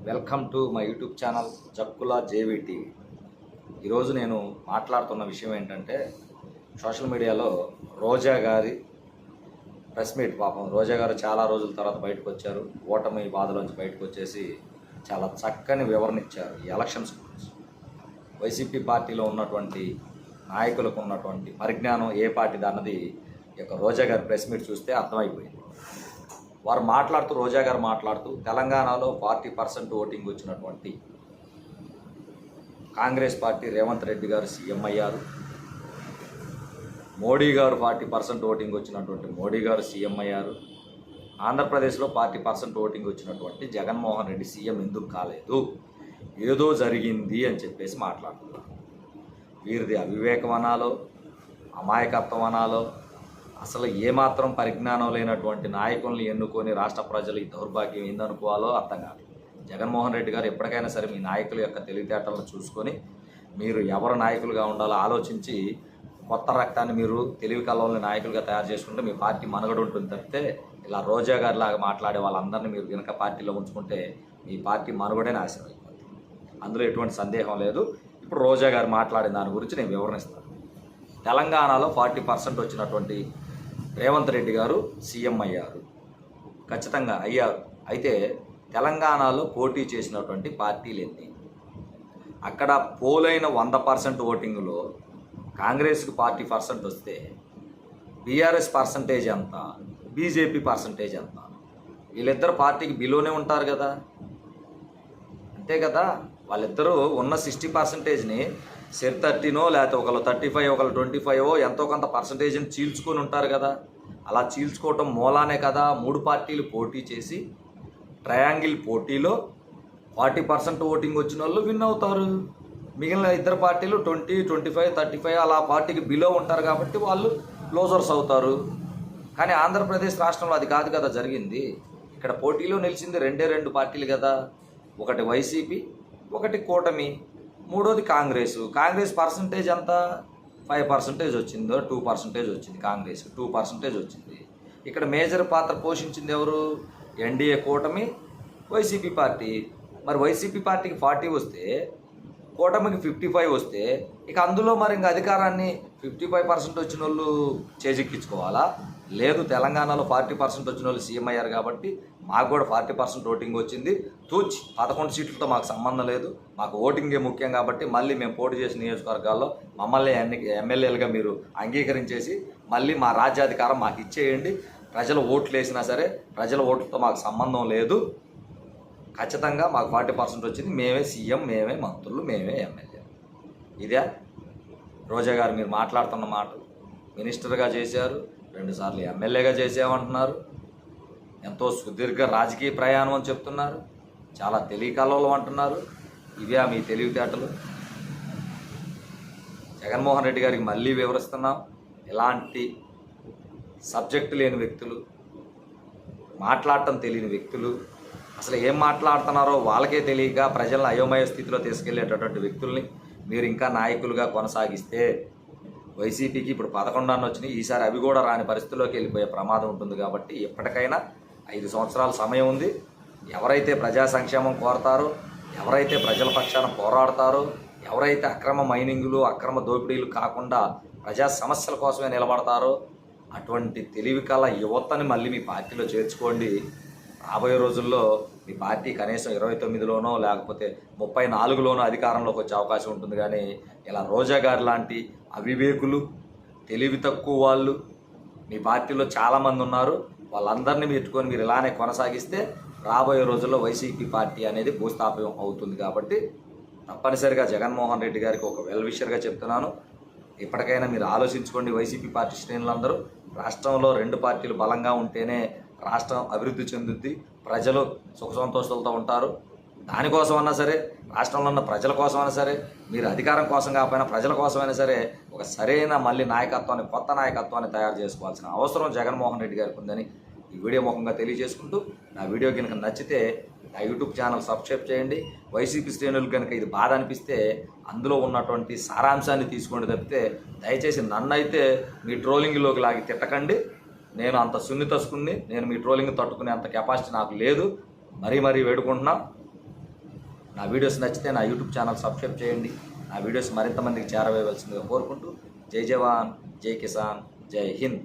Welcome to my YouTube channel Jakkula JVT. ఈరోజు నేను మాట్లాడుతున్న విషయం ఏంటంటే, సోషల్ మీడియాలో రోజా గారి ప్రెస్ మీట్. పాపం రోజా గారు చాలా రోజుల తర్వాత బయటకు వచ్చారు. ఓటమి బాధలోంచి బయటకు వచ్చేసి చాలా చక్కని వివరణ ఇచ్చారు ఈ ఎలక్షన్స్ గురించి. వైసీపీ పార్టీలో ఉన్నటువంటి నాయకులకు ఉన్నటువంటి పరిజ్ఞానం ఏ పార్టీది అన్నది ఈ యొక్క రోజా గారి ప్రెస్ మీట్ చూస్తే అర్థమైపోయింది. వారు మాట్లాడుతూ, రోజా గారు మాట్లాడుతూ, తెలంగాణలో 40% ఓటింగ్ వచ్చినటువంటి కాంగ్రెస్ పార్టీ రేవంత్ రెడ్డి గారు సీఎం అయ్యారు. మోడీ గారు 40% ఓటింగ్ వచ్చినటువంటి మోడీ గారు సీఎం అయ్యారు. ఆంధ్రప్రదేశ్లో 40% ఓటింగ్ వచ్చినటువంటి జగన్మోహన్ రెడ్డి సీఎం ఎందుకు కాలేదు, ఏదో జరిగింది అని చెప్పేసి మాట్లాడుతున్నారు. వీరిది అవివేకం అనాలో, అమాయకత్వం అనాలో, అసలు ఏమాత్రం పరిజ్ఞానం లేనటువంటి నాయకుల్ని ఎన్నుకొని రాష్ట్ర ప్రజలు ఈ దౌర్భాగ్యం ఏందనుకోవాలో అర్థం కాదు. జగన్మోహన్ రెడ్డి గారు ఎప్పటికైనా సరే మీ నాయకుల యొక్క తెలివితేటలను చూసుకొని మీరు ఎవరు నాయకులుగా ఉండాలో ఆలోచించి కొత్త రక్తాన్ని మీరు తెలివి కలవని నాయకులుగా తయారు చేసుకుంటే మీ పార్టీ మనుగడ ఉంటుంది తప్పితే ఇలా రోజా గారిలాగా మాట్లాడే వాళ్ళందరినీ మీరు వెనక పార్టీలో ఉంచుకుంటే మీ పార్టీ మనుగడే నాశనం అయిపోతుంది. అందులో ఎటువంటి సందేహం లేదు. ఇప్పుడు రోజా గారు మాట్లాడిన దాని గురించి నేను వివరణిస్తాను. తెలంగాణలో 40% వచ్చినటువంటి రేవంత్ రెడ్డి గారు సీఎం అయ్యారు. ఖచ్చితంగా అయ్యారు. అయితే తెలంగాణలో పోటీ చేసినటువంటి పార్టీలు ఎన్ని? అక్కడ పోలైన 100% ఓటింగ్లో కాంగ్రెస్కి 40% వస్తే బీఆర్ఎస్ పర్సంటేజ్ ఎంత, బీజేపీ పర్సంటేజ్ ఎంత? వీళ్ళిద్దరు పార్టీకి బిలోనే ఉంటారు కదా, అంతే కదా. వాళ్ళిద్దరూ ఉన్న 60%ని 30నో లేకపోతే ఒకళ్ళు 35 ఒకళ్ళు 25 ఎంతో కొంత పర్సంటేజ్ని చీల్చుకొని ఉంటారు కదా. అలా చీల్చుకోవటం మూలానే కదా 3 పార్టీలు పోటీ చేసి ట్రయాంగిల్ పోటీలో 40% ఓటింగ్ వచ్చిన వాళ్ళు విన్ అవుతారు. మిగిలిన ఇద్దరు పార్టీలు 20, 25, 35 అలా పార్టీకి బిలో ఉంటారు కాబట్టి వాళ్ళు క్లోజర్స్ అవుతారు. కానీ ఆంధ్రప్రదేశ్ రాష్ట్రంలో అది కాదు కదా జరిగింది. ఇక్కడ పోటీలో నిలిచింది రెండు పార్టీలు కదా. ఒకటి వైసీపీ, ఒకటి కూటమి, మూడోది కాంగ్రెస్. కాంగ్రెస్ పర్సంటేజ్ ఎంత? 5% వచ్చిందో 2% వచ్చింది. కాంగ్రెస్ 2% వచ్చింది. ఇక్కడ మేజర్ పాత్ర పోషించింది ఎవరు? ఎన్డీఏ కూటమి, వైసీపీ పార్టీ. మరి వైసీపీ పార్టీకి 40 వస్తే, కూటమికి 55 వస్తే, ఇక అందులో మరి ఇంకా అధికారాన్ని 55% వచ్చిన వాళ్ళు చేజిక్కించుకోవాలా? లేదు, తెలంగాణలో 40% వచ్చిన వాళ్ళు సీఎం అయ్యారు కాబట్టి మాకు కూడా 40% ఓటింగ్ వచ్చింది. 11 సీట్లతో మాకు సంబంధం లేదు, మాకు ఓటింగే ముఖ్యం కాబట్టి మళ్ళీ మేము పోటీ చేసిన నియోజకవర్గాల్లో మమ్మల్ని ఎమ్మెల్యేలుగా మీరు అంగీకరించేసి మళ్ళీ మా రాజ్యాధికారం మాకు ఇచ్చేయండి. ప్రజలు ఓట్లు వేసినా సరే ప్రజల ఓట్లతో మాకు సంబంధం లేదు, ఖచ్చితంగా మాకు 40% వచ్చింది, మేమే సీఎం, మేమే మంత్రులు, మేమే ఎమ్మెల్యే. ఇదే రోజా గారు మీరు మాట్లాడుతున్న మాట. మినిస్టర్గా చేశారు, 2 సార్లు ఎమ్మెల్యేగా చేసామంటున్నారు, ఎంతో సుదీర్ఘ రాజకీయ ప్రయాణం అని చెప్తున్నారు, చాలా తెలివికలవలం అంటున్నారు. ఇవే మీ తెలివితేటలు? జగన్మోహన్ రెడ్డి గారికి మళ్ళీ వివరిస్తున్నాం. ఎలాంటి సబ్జెక్టు లేని వ్యక్తులు, మాట్లాడటం తెలియని వ్యక్తులు, అసలు ఏం మాట్లాడుతున్నారో వాళ్ళకే తెలియక ప్రజలను అయోమయ స్థితిలో తీసుకెళ్లేటటువంటి వ్యక్తుల్ని మీరు ఇంకా నాయకులుగా కొనసాగిస్తే వైసీపీకి ఇప్పుడు 11 వచ్చినాయి, ఈసారి అవి కూడా రాని పరిస్థితుల్లోకి వెళ్ళిపోయే ప్రమాదం ఉంటుంది. కాబట్టి ఎప్పటికైనా 5 సంవత్సరాల సమయం ఉంది. ఎవరైతే ప్రజా సంక్షేమం కోరతారో, ఎవరైతే ప్రజల పక్షాన పోరాడతారో, ఎవరైతే అక్రమ మైనింగులు, అక్రమ దోపిడీలు కాకుండా ప్రజా సమస్యల కోసమే నిలబడతారో అటువంటి తెలివి కల యువతని మళ్ళీ మీ పార్టీలో చేర్చుకోండి. రాబోయే రోజుల్లో మీ పార్టీ కనీసం 29లోనో లేకపోతే 34లోనో అధికారంలోకి వచ్చే అవకాశం ఉంటుంది. కానీ ఇలా రోజా గారు లాంటి అవివేకులు, తెలివి తక్కువ వాళ్ళు మీ పార్టీలో చాలామంది ఉన్నారు. వాళ్ళందరినీ పెట్టుకొని మీరు ఇలానే కొనసాగిస్తే రాబోయే రోజుల్లో వైసీపీ పార్టీ అనేది భూస్థాపనం అవుతుంది. కాబట్టి తప్పనిసరిగా జగన్మోహన్ రెడ్డి గారికి ఒక వెల్ విషర్గా చెప్తున్నాను, ఇప్పటికైనా మీరు ఆలోచించుకోండి. వైసీపీ పార్టీ శ్రేణులందరూ రాష్ట్రంలో 2 పార్టీలు బలంగా ఉంటేనే రాష్ట్రం అభివృద్ధి చెందుద్ది, ప్రజలు సుఖ సంతోషాలతో ఉంటారు. దానికోసమన్నా సరే, రాష్ట్రంలో ఉన్న ప్రజల కోసమైనా సరే, మీరు అధికారం కోసం కాకపోయినా ప్రజల కోసమైనా సరే ఒక సరైన మళ్ళీ నాయకత్వాన్ని, కొత్త నాయకత్వాన్ని తయారు చేసుకోవాల్సిన అవసరం జగన్మోహన్ రెడ్డి గారికి ఉందని ఈ వీడియో ముఖంగా తెలియజేసుకుంటూ, నా వీడియో కనుక నచ్చితే నా యూట్యూబ్ ఛానల్ సబ్స్క్రైబ్ చేయండి. వైసీపీ శ్రేణులు కనుక ఇది బాధ అనిపిస్తే అందులో ఉన్నటువంటి సారాంశాన్ని తీసుకోండి తప్పితే దయచేసి నన్నైతే మీ ట్రోలింగ్లోకి లాగి తిట్టకండి. నేను అంత సున్నితసుకుని, నేను మీ ట్రోలింగ్ తట్టుకునే అంత కెపాసిటీ నాకు లేదు. మరీ వేడుకుంటున్నా. నా వీడియోస్ నచ్చితే నా యూట్యూబ్ ఛానల్ సబ్స్క్రైబ్ చేయండి. నా వీడియోస్ మరింత మందికి చేరవేయవలసిందిగా కోరుకుంటూ జై జవాన్, జై కిసాన్, జై హింద్.